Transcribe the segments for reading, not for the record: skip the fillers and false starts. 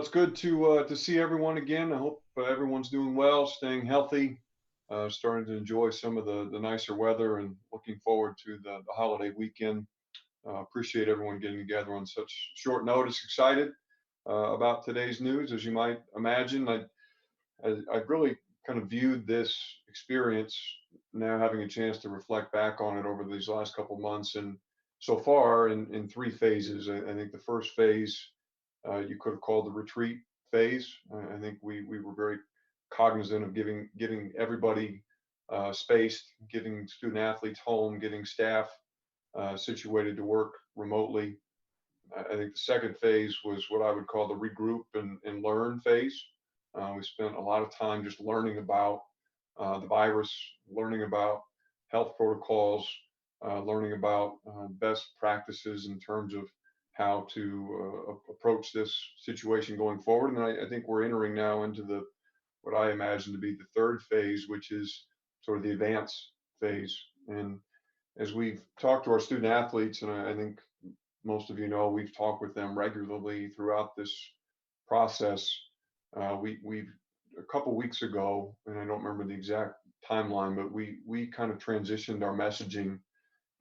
It's good to see everyone again. I hope everyone's doing well, staying healthy, starting to enjoy some of the nicer weather, and looking forward to the holiday weekend. Appreciate everyone getting together on such short notice. Excited about today's news, as you might imagine. I've really kind of viewed this experience now, having a chance to reflect back on it over these last couple of months, and so far in three phases. I think the first phase you could have called the retreat phase. I think we were very cognizant of giving everybody spaced, getting student athletes home, getting staff situated to work remotely. I think the second phase was what I would call the regroup and learn phase. We spent a lot of time just learning about the virus, learning about health protocols, learning about best practices in terms of how to approach this situation going forward. And I think we're entering now into the what I imagine to be the third phase, which is sort of the advance phase. And as we've talked to our student athletes, and I think most of you know, we've talked with them regularly throughout this process. We've a couple weeks ago, and I don't remember the exact timeline, but we kind of transitioned our messaging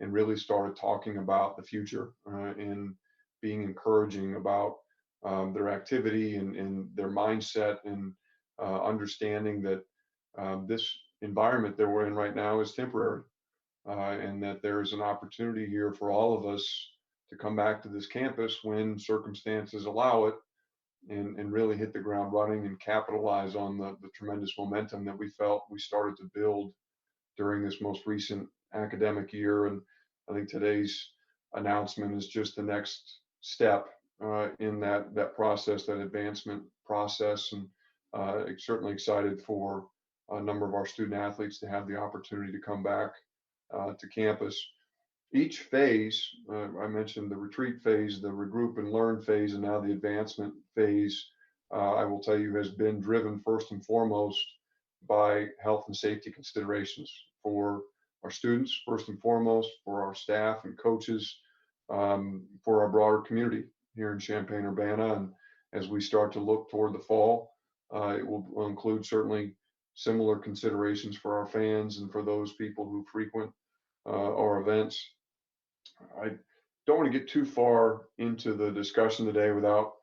and really started talking about the future and being encouraging about their activity and their mindset and understanding that this environment that we're in right now is temporary and that there's an opportunity here for all of us to come back to this campus when circumstances allow it and really hit the ground running and capitalize on the tremendous momentum that we felt we started to build during this most recent academic year. And I think today's announcement is just the next step in that process, that advancement process. And certainly excited for a number of our student athletes to have the opportunity to come back to campus. Each phase, I mentioned the retreat phase, the regroup and learn phase, and now the advancement phase, I will tell you, has been driven first and foremost by health and safety considerations for our students, first and foremost, for our staff and coaches, for our broader community here in Champaign-Urbana. And as we start to look toward the fall, it will include certainly similar considerations for our fans and for those people who frequent our events. I don't want to get too far into the discussion today without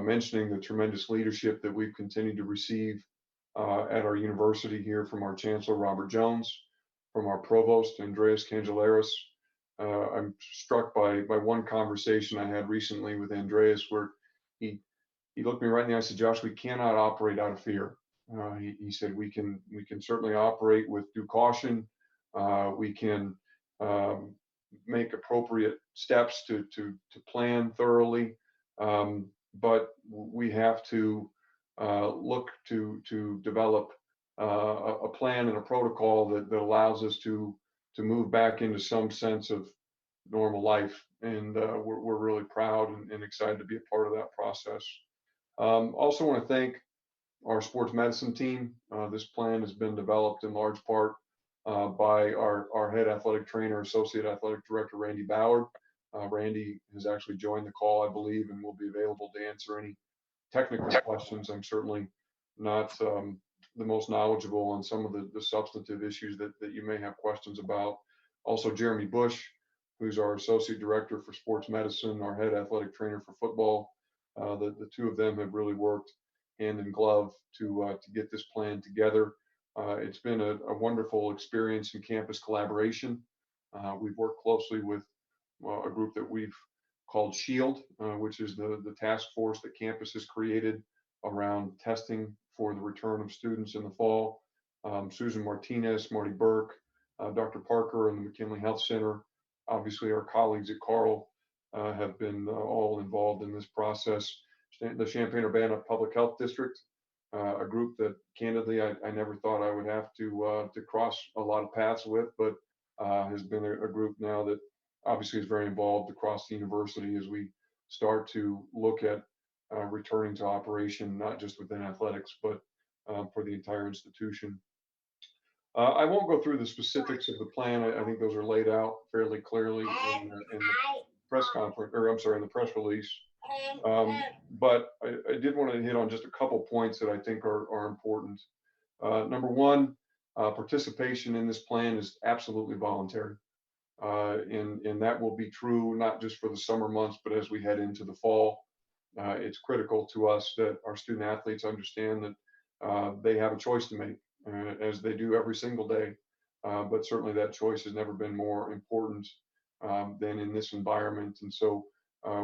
mentioning the tremendous leadership that we've continued to receive at our university here from our Chancellor, Robert Jones, from our Provost, Andreas Cangelaris. I'm struck by one conversation I had recently with Andreas where he looked me right in the eye and said, "Josh, we cannot operate out of fear." He said, we can certainly operate with due caution. We can make appropriate steps to plan thoroughly, but we have to look to develop a plan and a protocol that allows us to move back into some sense of normal life. And we're really proud and excited to be a part of that process. Also want to thank our sports medicine team. This plan has been developed in large part by our head athletic trainer, associate athletic director, Randy Ballard. Randy has actually joined the call, I believe, and will be available to answer any technical questions. I'm certainly not the most knowledgeable on some of the substantive issues that you may have questions about. Also, Jeremy Bush, who's our associate director for sports medicine, our head athletic trainer for football. The two of them have really worked hand in glove to get this plan together. It's been a wonderful experience in campus collaboration. We've worked closely with a group that we've called SHIELD, which is the task force that campus has created around testing for the return of students in the fall. Susan Martinez, Marty Burke, Dr. Parker, and the McKinley Health Center. Obviously, our colleagues at Carl have been all involved in this process. The Champaign-Urbana Public Health District, a group that candidly I never thought I would have to cross a lot of paths with, but has been a group now that obviously is very involved across the university as we start to look at returning to operation, not just within athletics, but for the entire institution. I won't go through the specifics of the plan. I think those are laid out fairly clearly in the press conference, or I'm sorry, in the press release. But I did want to hit on just a couple points that I think are important. Number one, participation in this plan is absolutely voluntary. And that will be true not just for the summer months, but as we head into the fall. It's critical to us that our student athletes understand that they have a choice to make, as they do every single day. But certainly that choice has never been more important than in this environment. And so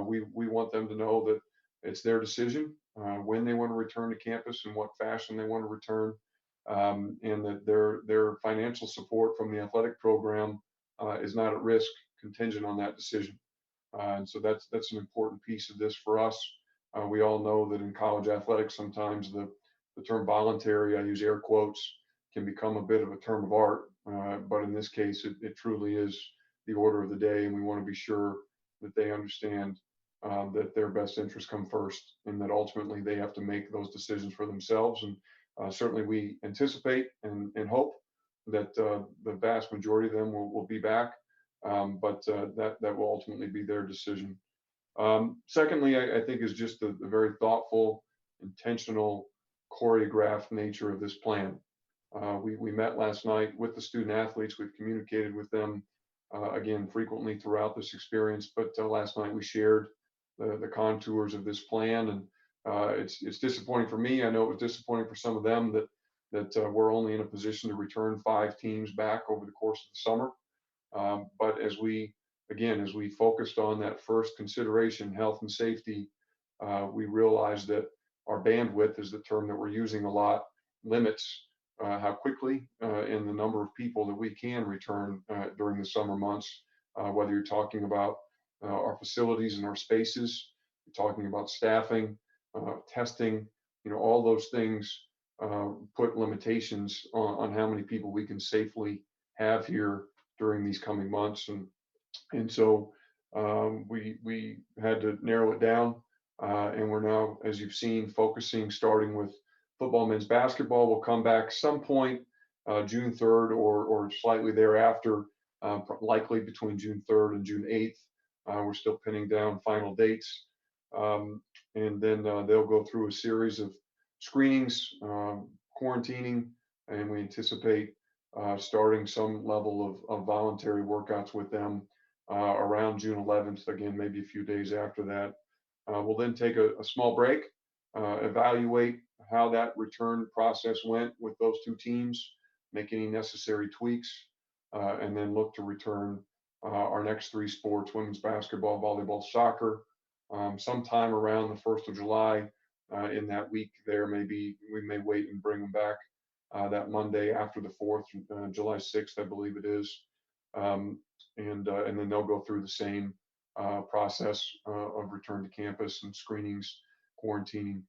we want them to know that it's their decision when they want to return to campus and what fashion they want to return, and that their financial support from the athletic program is not at risk contingent on that decision. And so that's an important piece of this for us. We all know that in college athletics, sometimes the term voluntary, I use air quotes, can become a bit of a term of art. But in this case, it truly is the order of the day, and we want to be sure that they understand that their best interests come first, and that ultimately they have to make those decisions for themselves. And certainly, we anticipate and hope that the vast majority of them will be back, but that will ultimately be their decision. Secondly, I think is just the very thoughtful, intentional, choreographed nature of this plan. We met last night with the student athletes. We've communicated with them again frequently throughout this experience, but last night we shared the contours of this plan, and it's disappointing for me. I know it was disappointing for some of them that we're only in a position to return 5 teams back over the course of the summer. But as we focused on that first consideration, health and safety, we realized that our bandwidth is the term that we're using a lot, limits how quickly and the number of people that we can return during the summer months, whether you're talking about our facilities and our spaces, you're talking about staffing, testing, all those things put limitations on how many people we can safely have here during these coming months. And so we had to narrow it down, and we're now, as you've seen, focusing starting with football, men's basketball. Will come back some point June 3rd or slightly thereafter, likely between June 3rd and June 8th. We're still pinning down final dates, and then they'll go through a series of screenings, quarantining, and we anticipate starting some level of voluntary workouts with them around June 11th, again, maybe a few days after that. We'll then take a small break, evaluate how that return process went with those 2 teams, make any necessary tweaks, and then look to return our next 3 sports: women's basketball, volleyball, soccer, sometime around the 1st of July. In that week there, maybe we may wait and bring them back that Monday after the 4th, July 6th, I believe it is. And then they'll go through the same process of return to campus and screenings, quarantining,